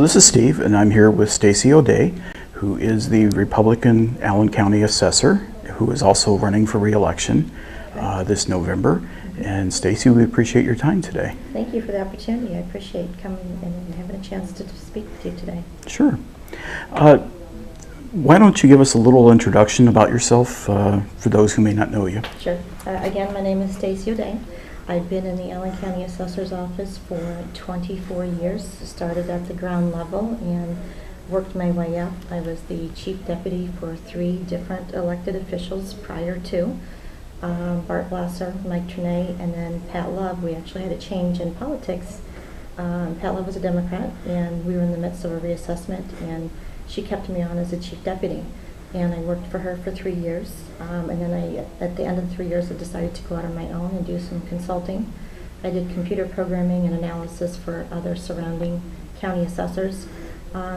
So this is Steve, and I'm here with Stacey O'Day, who is the Republican Allen County Assessor, who is also running for re-election this November. And Stacey, we appreciate your time today. Thank you for the opportunity. I appreciate coming and having a chance to speak with you today. Sure. Why don't you give us a little introduction about yourself for those who may not know you? Sure. Again, my name is Stacey O'Day. I've been in the Allen County Assessor's office for 24 years. Started at the ground level and worked my way up. I was the chief deputy for 3 different elected officials prior to. Bart Blasser, Mike Ternay, and then Pat Love. We actually had a change in politics. Pat Love was a Democrat, and we were in the midst of a reassessment, and she kept me on as a chief deputy. And I worked for her for 3 years, and then at the end of the 3 years, I decided to go out on my own and do some consulting. I did computer programming and analysis for other surrounding county assessors,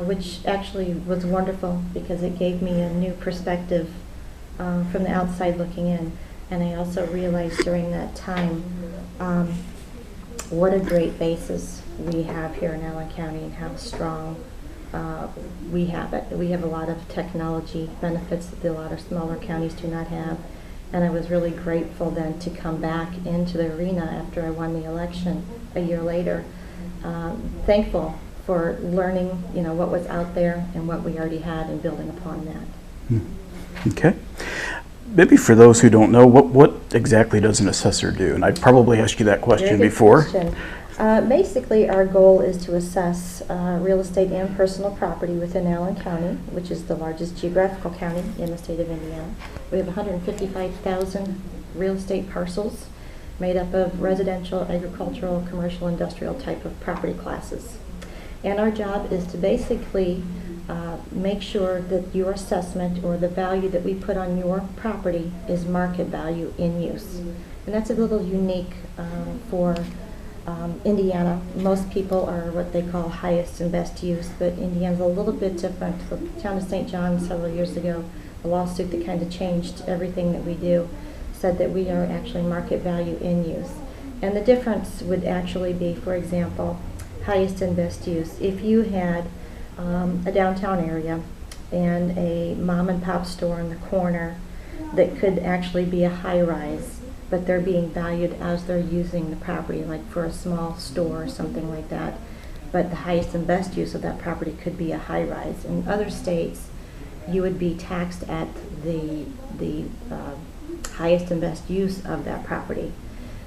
which actually was wonderful because it gave me a new perspective from the outside looking in. And I also realized during that time what a great basis we have here in Allen County and how strong we have it. We have a lot of technology benefits that a lot of smaller counties do not have. And I was really grateful then to come back into the arena after I won the election a year later. Thankful for learning, what was out there and what we already had and building upon that. Okay. Maybe for those who don't know, what exactly does an assessor do? And I probably asked you that question before. Question. Basically, our goal is to assess real estate and personal property within Allen County, which is the largest geographical county in the state of Indiana. We have 155,000 real estate parcels made up of residential, agricultural, commercial, industrial type of property classes. And our job is to basically make sure that your assessment or the value that we put on your property is market value in use. And that's a little unique for Indiana. Most people are what they call highest and best use, but Indiana's a little bit different. The town of St. John several years ago, a lawsuit that kind of changed everything that we do, said that we are actually market value in use. And the difference would actually be, for example, highest and best use. If you had a downtown area and a mom and pop store in the corner that could actually be a high rise, but they're being valued as they're using the property, like for a small store or something like that. But the highest and best use of that property could be a high rise. In other states, you would be taxed at the highest and best use of that property.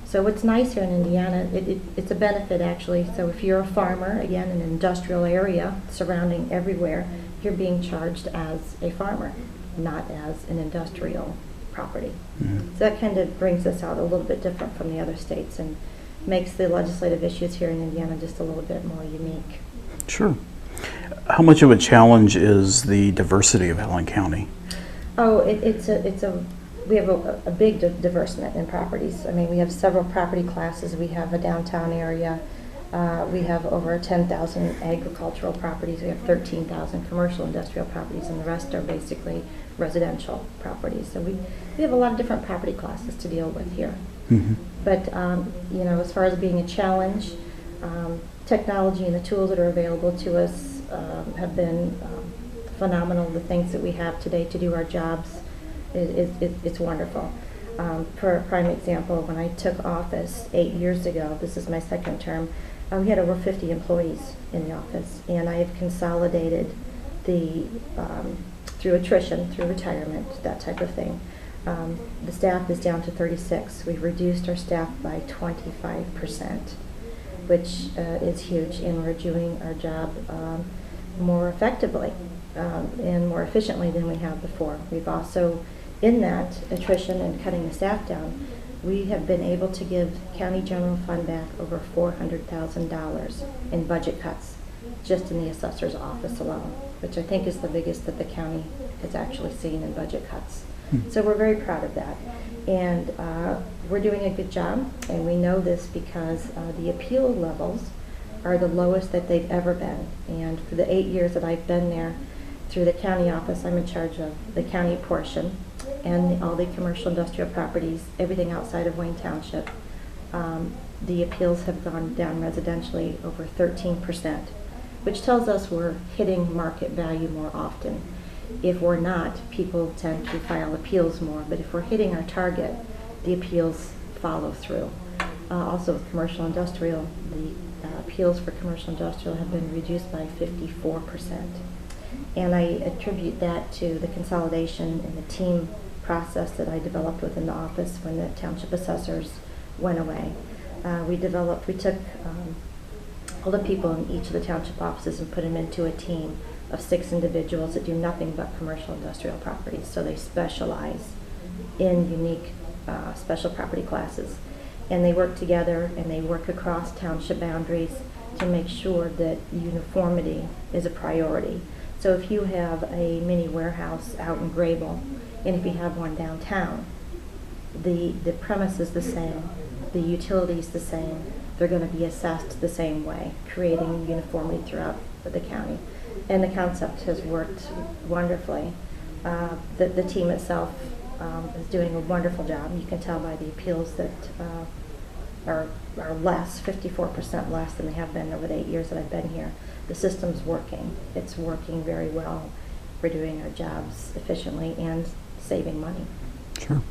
So what's nice here in Indiana, it's a benefit actually. So if you're a farmer, again, in an industrial area surrounding everywhere, you're being charged as a farmer, not as an industrial property. Mm-hmm. So that kind of brings us out a little bit different from the other states and makes the legislative issues here in Indiana just a little bit more unique. Sure. How much of a challenge is the diversity of Allen County? Oh, we have a big diversity in properties. I mean, we have several property classes. We have a downtown area. We have over 10,000 agricultural properties. We have 13,000 commercial industrial properties, and the rest are basically residential properties. So we have a lot of different property classes to deal with here. Mm-hmm. But, as far as being a challenge, technology and the tools that are available to us have been phenomenal. The things that we have today to do our jobs, it's wonderful. For a prime example, when I took office 8 years ago, this is my second term, we had over 50 employees in the office, and I have consolidated through attrition, through retirement, that type of thing. The staff is down to 36. We've reduced our staff by 25%, which is huge, and we're doing our job more effectively and more efficiently than we have before. We've also, in that attrition and cutting the staff down, we have been able to give county general fund back over $400,000 in budget cuts just in the assessor's office alone, which I think is the biggest that the county has actually seen in budget cuts. So we're very proud of that. And we're doing a good job, and we know this because the appeal levels are the lowest that they've ever been. And for the 8 years that I've been there, through the county office, I'm in charge of the county portion and all the commercial industrial properties, everything outside of Wayne Township. The appeals have gone down residentially over 13%, which tells us we're hitting market value more often. If we're not, people tend to file appeals more, but if we're hitting our target, the appeals follow through. Also with commercial industrial, the appeals for commercial industrial have been reduced by 54%. And I attribute that to the consolidation and the team process that I developed within the office when the township assessors went away. We took all the people in each of the township offices and put them into a team of 6 individuals that do nothing but commercial industrial properties. So they specialize in unique special property classes. And they work together and they work across township boundaries to make sure that uniformity is a priority. So if you have a mini warehouse out in Grable, and if you have one downtown, the premise is the same, the utilities the same, they're going to be assessed the same way, creating uniformity throughout the county. And the concept has worked wonderfully. The team itself is doing a wonderful job. You can tell by the appeals that are less, 54% less than they have been over the 8 years that I've been here. The system's working. It's working very well. We're doing our jobs efficiently and saving money. Sure.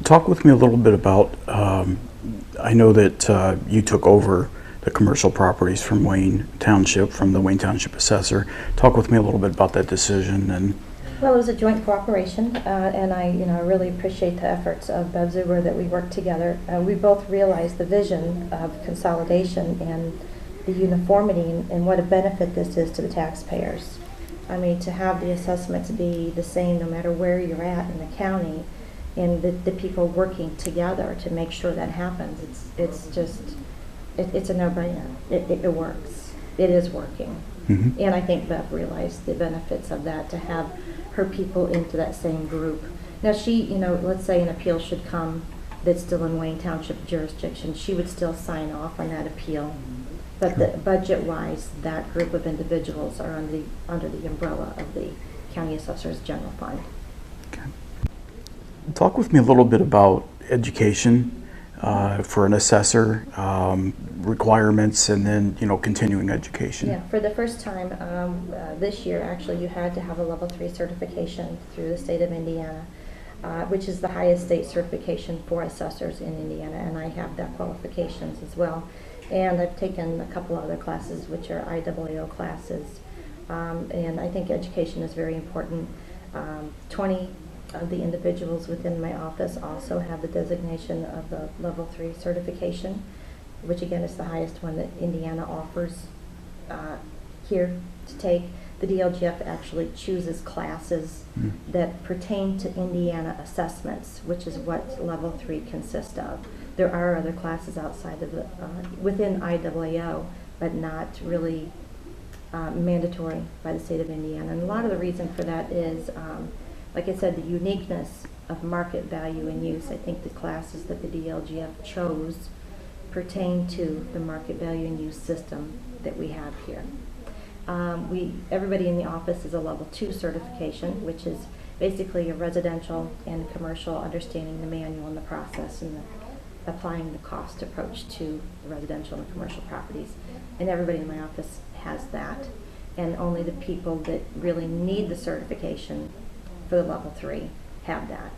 Talk with me a little bit about, I know that you took over the commercial properties from Wayne Township, from the Wayne Township Assessor. Talk with me a little bit about that decision. And well, it was a joint cooperation, and I really appreciate the efforts of Bev Zuber that we worked together. We both realized the vision of consolidation and the uniformity and what a benefit this is to the taxpayers. I mean, to have the assessments be the same no matter where you're at in the county, and the people working together to make sure that happens. It's a no-brainer. It works. It is working. Mm-hmm. And I think Bev realized the benefits of that, to have her people into that same group. Now she, let's say an appeal should come that's still in Wayne Township jurisdiction, she would still sign off on that appeal. But Sure. Budget-wise, that group of individuals are under the umbrella of the County Assessor's General Fund. Okay. Talk with me a little bit about education for an assessor, requirements, and then continuing education. Yeah, for the first time this year, actually, you had to have a level 3 certification through the state of Indiana, which is the highest state certification for assessors in Indiana, and I have that qualifications as well. And I've taken a couple other classes, which are IAAO classes, and I think education is very important. 20 of the individuals within my office also have the designation of the level 3 certification, which again is the highest one that Indiana offers here to take. The DLGF actually chooses classes that pertain to Indiana assessments, which is what level 3 consists of. There are other classes outside of the, within IAAO, but not really mandatory by the state of Indiana. And a lot of the reason for that is, like I said, the uniqueness of market value and use. I think the classes that the DLGF chose pertain to the market value and use system that we have here. Everybody in the office is a level 2 certification, which is basically a residential and commercial understanding the manual and the process and applying the cost approach to residential and commercial properties. And everybody in my office has that. And only the people that really need the certification for the level 3 have that.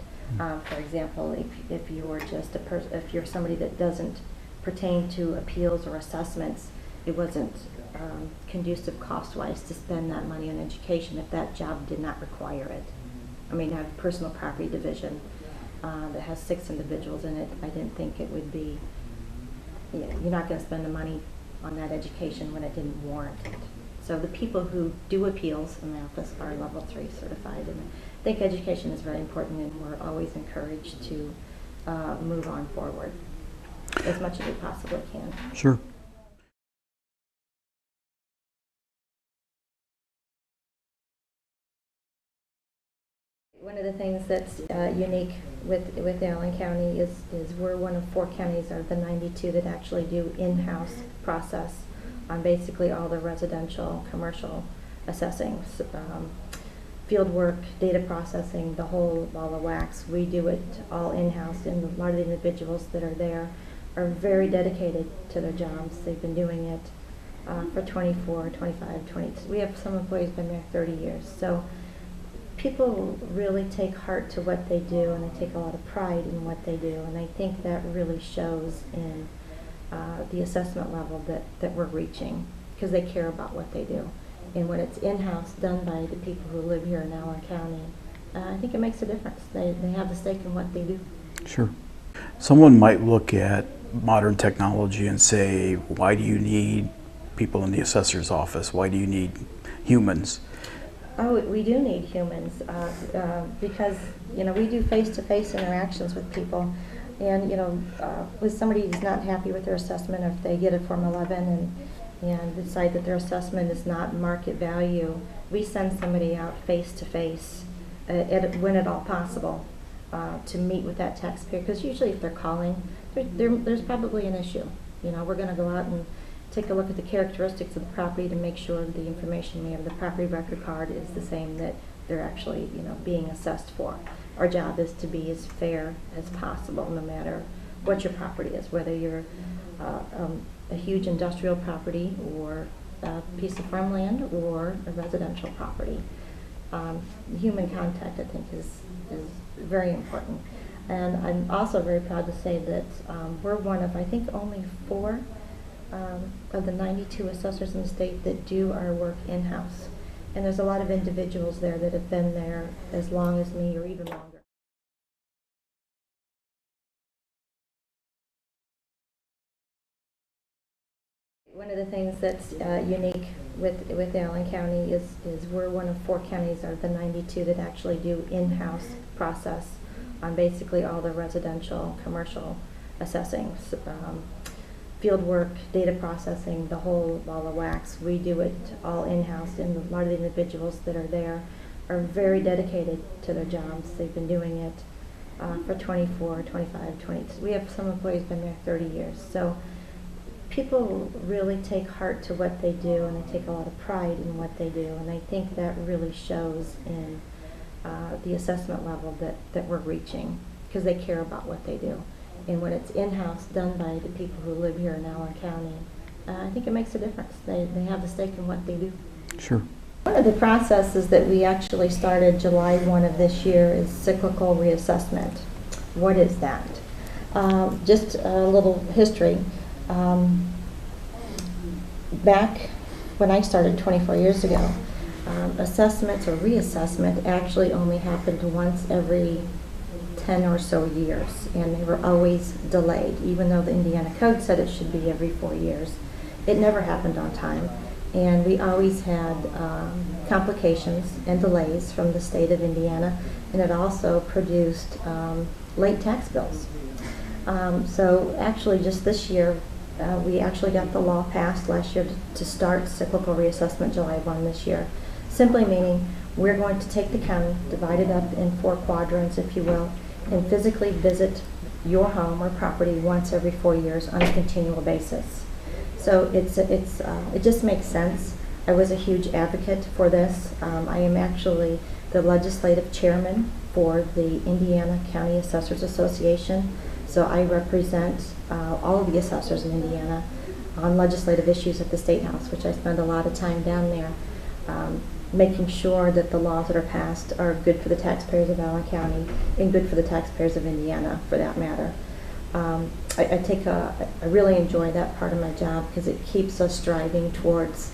For example, if you're just if you're somebody that doesn't pertain to appeals or assessments, it wasn't conducive cost-wise to spend that money on education if that job did not require it. I mean, I have a personal property division that has 6 individuals in it. I didn't think it would be, you're not going to spend the money on that education when it didn't warrant it. So the people who do appeals in the office are level 3 certified, and I think education is very important, and we're always encouraged to move on forward as much as we possibly can. Sure. One of the things that's unique with Allen County is we're one of 4 counties out of the 92 that actually do in-house process on basically all the residential, commercial assessing, field work, data processing, the whole ball of wax. We do it all in-house, and a lot of the individuals that are there are very dedicated to their jobs. They've been doing it for 24, 25, 20. We have some employees been there 30 years. So people really take heart to what they do, and they take a lot of pride in what they do, and I think that really shows in the assessment level that we're reaching, because they care about what they do. And when it's in-house, done by the people who live here in Allen County, I think it makes a difference. They have a stake in what they do. Sure. Someone might look at modern technology and say, why do you need people in the assessor's office? Why do you need humans? Oh, we do need humans because, you know, we do face-to-face interactions with people. And, you know, with somebody who's not happy with their assessment, or if they get a Form 11 and decide that their assessment is not market value, we send somebody out face-to-face when at all possible to meet with that taxpayer. Because usually if they're calling, there's probably an issue. You know, we're going to go out and take a look at the characteristics of the property to make sure the information we have in the property record card is the same that they're actually, you know, being assessed for. Our job is to be as fair as possible, no matter what your property is, whether you're a huge industrial property or a piece of farmland or a residential property. Human contact, I think, is very important. And I'm also very proud to say that we're one of, I think, only 4 of the 92 assessors in the state that do our work in-house. And there's a lot of individuals there that have been there as long as me, or even longer. One of the things that's unique with Allen County is we're one of 4 counties out of the 92 that actually do in-house process on basically all the residential, commercial assessing, field work, data processing, the whole ball of wax. We do it all in-house, and a lot of the individuals that are there are very dedicated to their jobs. They've been doing it for 24, 25, 20. We have some employees been there 30 years. So people really take heart to what they do, and they take a lot of pride in what they do, and I think that really shows in the assessment level that we're reaching, because they care about what they do. And when it's in-house, done by the people who live here in Allen County, I think it makes a difference. They have a stake in what they do. Sure. One of the processes that we actually started July 1 of this year is cyclical reassessment. What is that? Just a little history. Back when I started 24 years ago, assessments or reassessment actually only happened once every 10 or so years, and they were always delayed, even though the Indiana code said it should be every 4 years. It never happened on time, and we always had complications and delays from the state of Indiana, and it also produced late tax bills. So actually just this year, we actually got the law passed last year to start cyclical reassessment July 1 this year, simply meaning we're going to take the county, divide it up in 4 quadrants, if you will, and physically visit your home or property once every 4 years on a continual basis. So it just makes sense. I was a huge advocate for this. I am actually the legislative chairman for the Indiana County Assessors Association. So I represent all of the assessors in Indiana on legislative issues at the State House, which I spend a lot of time down there, making sure that the laws that are passed are good for the taxpayers of Allen County and good for the taxpayers of Indiana, for that matter. I really enjoy that part of my job because it keeps us striving towards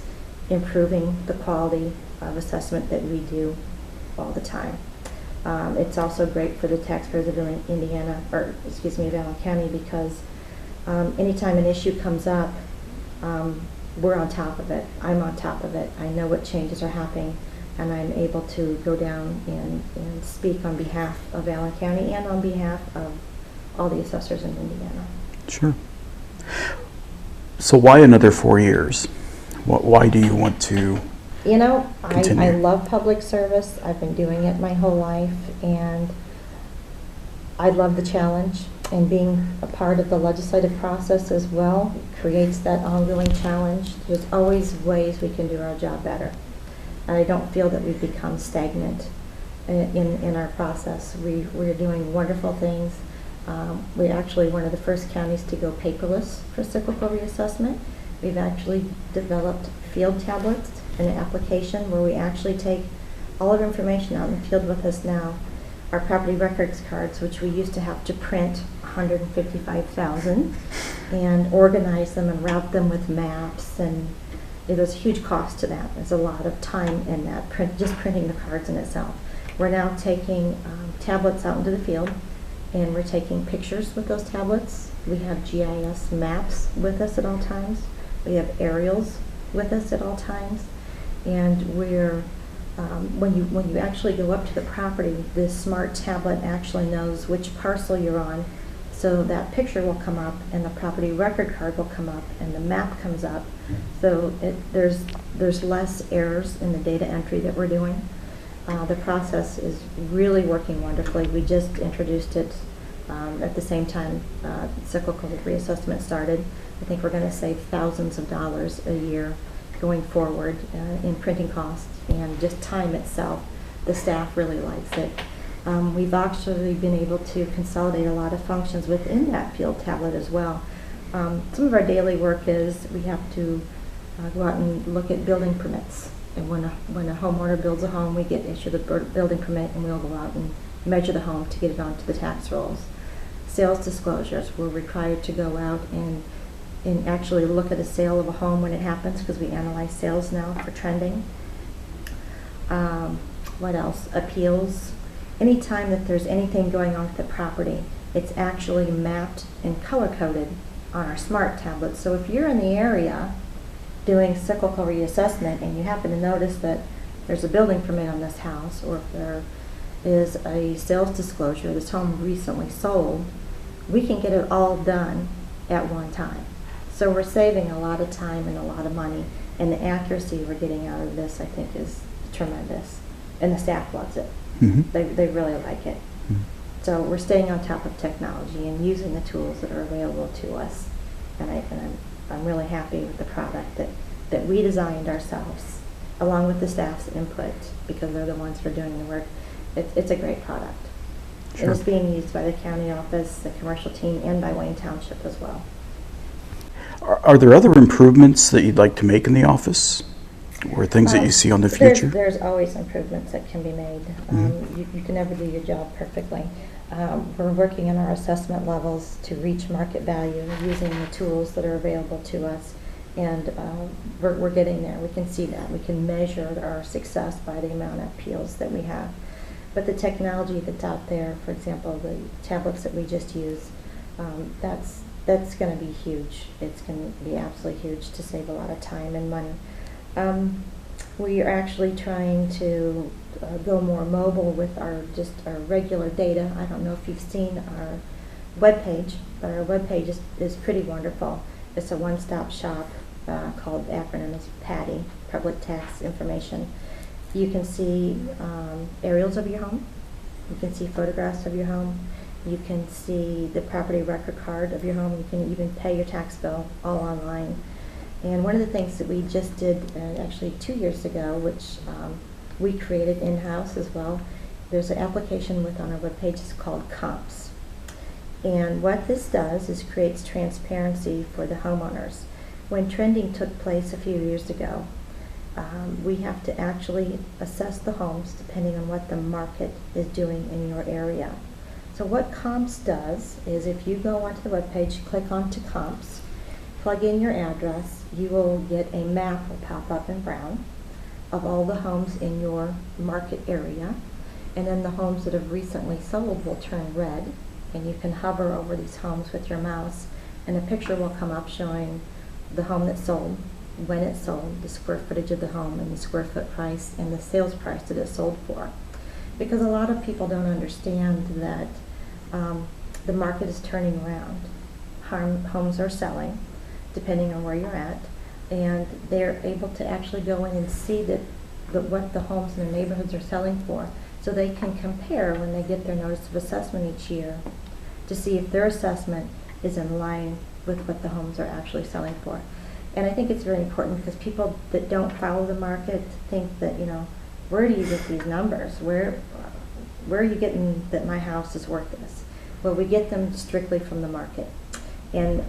improving the quality of assessment that we do all the time. It's also great for the taxpayers of Indiana, or excuse me, of Allen County, because anytime an issue comes up, we're on top of it. I'm on top of it. I know what changes are happening, and I'm able to go down and speak on behalf of Allen County and on behalf of all the assessors in Indiana. Sure. So why another 4 years? Why do you want to You know, continue? I love public service. I've been doing it my whole life, and I love the challenge. And being a part of the legislative process as well creates that ongoing challenge. There's always ways we can do our job better. And I don't feel that we've become stagnant in our process. We're doing wonderful things. We're actually one of the first counties to go paperless for cyclical reassessment. We've actually developed field tablets and an application where we actually take all of our information out in the field with us now. Our property records cards, which we used to have to print 155,000 and organize them and route them with maps, and there's a huge cost to that. There's a lot of time in that, just printing the cards in itself. We're now taking tablets out into the field, and we're taking pictures with those tablets. We have GIS maps with us at all times. We have aerials with us at all times, and we're when you actually go up to the property, this smart tablet actually knows which parcel you're on, so that picture will come up, and the property record card will come up, and the map comes up. So there's less errors in the data entry that we're doing. The process is really working wonderfully. We just introduced it at the same time cyclical reassessment started. I think we're going to save thousands of dollars a year going forward in printing costs and just time itself. The staff really likes it. We've actually been able to consolidate a lot of functions within that field tablet as well. Some of our daily work is we have to go out and look at building permits. And when a homeowner builds a home, we get issued a building permit, and we'll go out and measure the home to get it onto the tax rolls. Sales disclosures, we're required to go out and actually look at a sale of a home when it happens, because we analyze sales now for trending. What else? Appeals. Anytime that there's anything going on with the property, it's actually mapped and color-coded on our smart tablet. So if you're in the area doing cyclical reassessment and you happen to notice that there's a building permit on this house, or if there is a sales disclosure, this home recently sold, we can get it all done at one time. So we're saving a lot of time and a lot of money, and the accuracy we're getting out of this, I think, is tremendous, and the staff loves it. Mm-hmm. They really like it. Mm-hmm. So we're staying on top of technology and using the tools that are available to us, and I'm really happy with the product that we designed ourselves, along with the staff's input, because they're the ones who are doing the work. It's a great product. Sure. It is being used by the county office, the commercial team, and by Wayne Township as well. Are there other improvements that you'd like to make in the office, or things that you see on the future? There's always improvements that can be made. You can never do your job perfectly. We're working on our assessment levels to reach market value using the tools that are available to us, and we're getting there. We can see that. We can measure our success by the amount of appeals that we have. But the technology that's out there, for example, the tablets that we just used, that's going to be huge. It's going to be absolutely huge to save a lot of time and money. We are actually trying to go more mobile with our regular data. I don't know if you've seen our webpage, but our webpage is pretty wonderful. It's a one-stop shop called, the acronym is PATI, Public Tax Information. You can see aerials of your home. You can see photographs of your home. You can see the property record card of your home. You can even pay your tax bill all online. And one of the things that we just did actually 2 years ago, which we created in-house as well, there's an application on our webpage. It's called Comps. And what this does is creates transparency for the homeowners. When trending took place a few years ago, we have to actually assess the homes depending on what the market is doing in your area. So what Comps does is, if you go onto the webpage, click onto Comps, plug in your address, you will get a map will pop up in brown of all the homes in your market area, and then the homes that have recently sold will turn red, and you can hover over these homes with your mouse, and a picture will come up showing the home that sold, when it sold, the square footage of the home, and the square foot price, and the sales price that it sold for. Because a lot of people don't understand that the market is turning around. Homes are selling, depending on where you're at, and they're able to actually go in and see what the homes in the neighborhoods are selling for, so they can compare when they get their notice of assessment each year to see if their assessment is in line with what the homes are actually selling for. And I think it's very important, because people that don't follow the market think that, where do you get these numbers? Where are you getting that my house is worth this? Well, we get them strictly from the market. And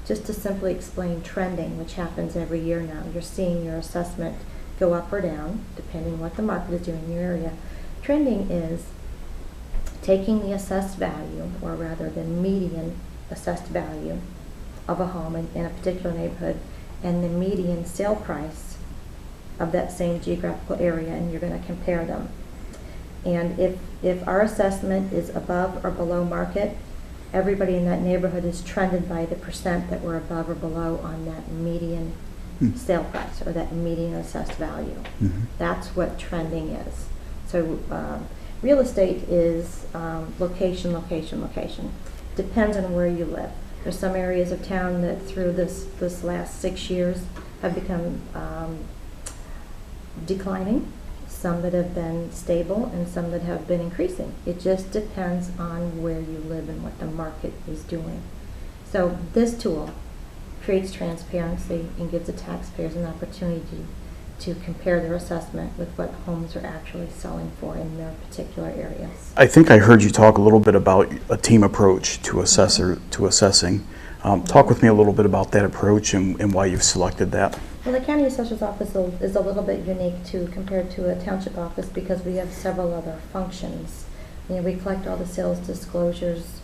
just to simply explain trending, which happens every year now. You're seeing your assessment go up or down, depending what the market is doing in your area. Trending is taking the assessed value, or rather the median assessed value of a home in a particular neighborhood, and the median sale price of that same geographical area, and you're going to compare them. And if our assessment is above or below market, everybody in that neighborhood is trended by the percent that we're above or below on that median sale price, or that median assessed value. That's what trending is. So real estate is location, location, location. Depends on where you live. There's some areas of town that through this last 6 years have become declining, some that have been stable, and some that have been increasing. It just depends on where you live and what the market is doing. So this tool creates transparency and gives the taxpayers an opportunity to compare their assessment with what homes are actually selling for in their particular areas. I think I heard you talk a little bit about a team approach to assessing. Talk with me a little bit about that approach and why you've selected that. Well, the county assessor's office is a little bit unique compared to a township office, because we have several other functions. You know, we collect all the sales disclosures.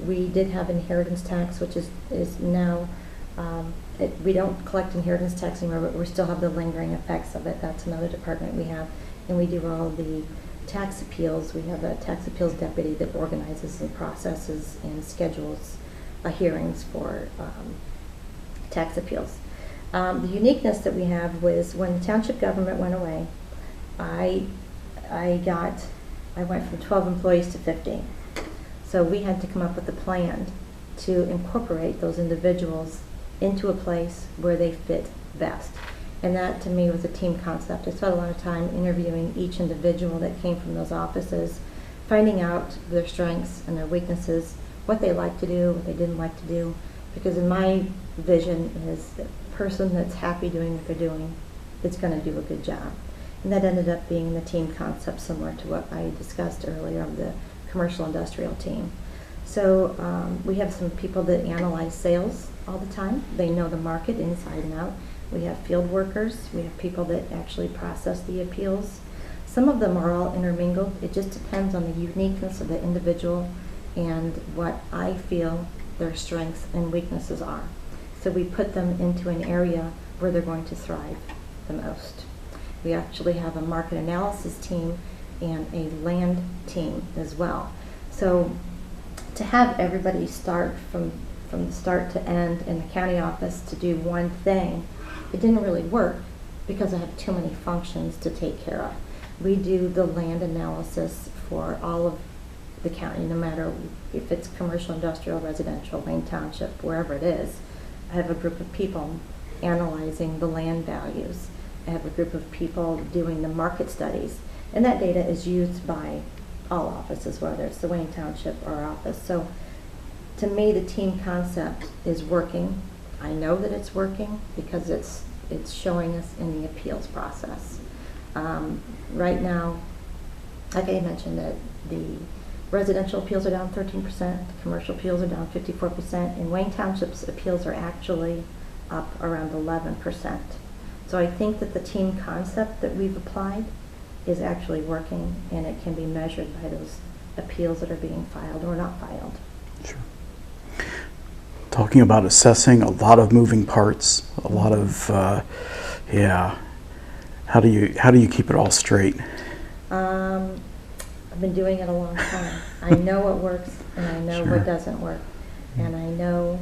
We did have inheritance tax, which is now, we don't collect inheritance tax anymore, but we still have the lingering effects of it. That's another department we have. And we do all the tax appeals. We have a tax appeals deputy that organizes and processes and schedules hearings for tax appeals. The uniqueness that we have was when the township government went away, I went from 12 employees to 15. So we had to come up with a plan to incorporate those individuals into a place where they fit best. And that to me was a team concept. I spent a lot of time interviewing each individual that came from those offices, finding out their strengths and their weaknesses, what they like to do, what they didn't like to do. Because in my vision is the person that's happy doing what they're doing is going to do a good job. And that ended up being the team concept, similar to what I discussed earlier of the commercial industrial team. So we have some people that analyze sales all the time. They know the market inside and out. We have field workers. We have people that actually process the appeals. Some of them are all intermingled. It just depends on the uniqueness of the individual and what I feel their strengths and weaknesses are. So we put them into an area where they're going to thrive the most. We actually have a market analysis team and a land team as well. So to have everybody start from start to end in the county office to do one thing, it didn't really work because I have too many functions to take care of. We do the land analysis for all of the county, no matter if it's commercial, industrial, residential, Wayne Township, wherever it is. I have a group of people analyzing the land values. I have a group of people doing the market studies. And that data is used by all offices, whether it's the Wayne Township or our office. So to me, the team concept is working. I know that it's working because it's showing us in the appeals process. Right now, like I mentioned, that the residential appeals are down 13%, commercial appeals are down 54%, and Wayne Township's appeals are actually up around 11%. So I think that the team concept that we've applied is actually working, and it can be measured by those appeals that are being filed or not filed. Sure. Talking about assessing, a lot of moving parts, a lot of, yeah. How do you keep it all straight? I've been doing it a long time. I know what works and I know what doesn't work, and I know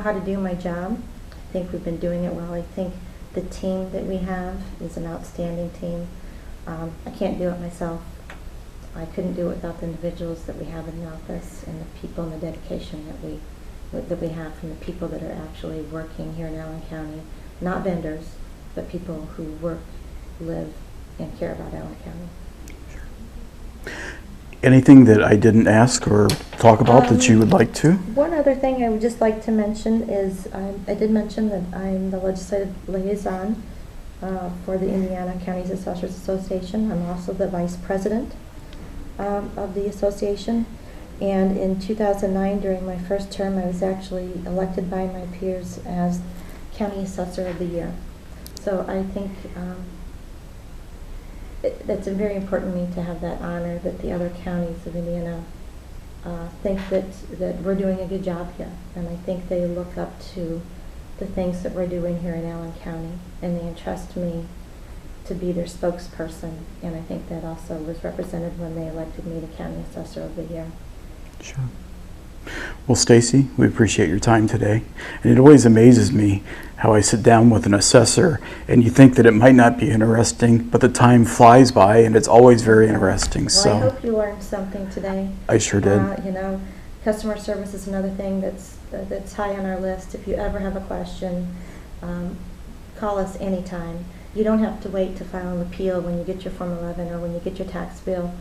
how to do my job. I think we've been doing it well. I think the team that we have is an outstanding team. I can't do it myself. I couldn't do it without the individuals that we have in the office and the people and the dedication that we have from the people that are actually working here in Allen County. Not vendors, but people who work, live, and care about Allen County. Sure. Anything that I didn't ask or talk about that you would like to? One other thing I would just like to mention is I did mention that I'm the legislative liaison for the Indiana Counties Assessors Association. I'm also the vice president of the association. And in 2009, during my first term, I was actually elected by my peers as County Assessor of the Year. So I think that's very important to me to have that honor, that the other counties of Indiana think that we're doing a good job here. And I think they look up to the things that we're doing here in Allen County, and they entrust me to be their spokesperson. And I think that also was represented when they elected me the County Assessor of the Year. Sure. Well, Stacey, we appreciate your time today. And it always amazes me how I sit down with an assessor and you think that it might not be interesting, but the time flies by and it's always very interesting. Well, So I hope you learned something today. I sure did. You know, customer service is another thing that's high on our list. If you ever have a question, call us anytime. You don't have to wait to file an appeal when you get your Form 11 or when you get your tax bill.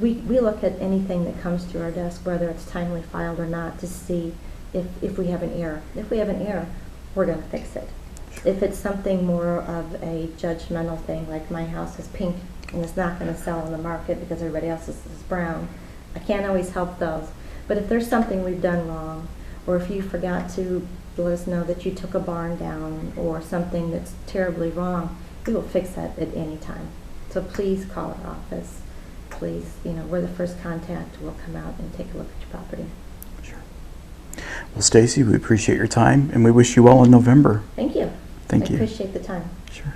We look at anything that comes through our desk, whether it's timely filed or not, to see if we have an error. If we have an error, we're going to fix it. Sure. If it's something more of a judgmental thing, like my house is pink and it's not going to sell on the market because everybody else's is brown, I can't always help those. But if there's something we've done wrong, or if you forgot to let us know that you took a barn down or something that's terribly wrong, we will fix that at any time. So please call our office. Please, we're the first contact. We'll come out and take a look at your property. Sure. Well, Stacey, we appreciate your time and we wish you well in November. Thank you. Thank you. I appreciate the time. Sure.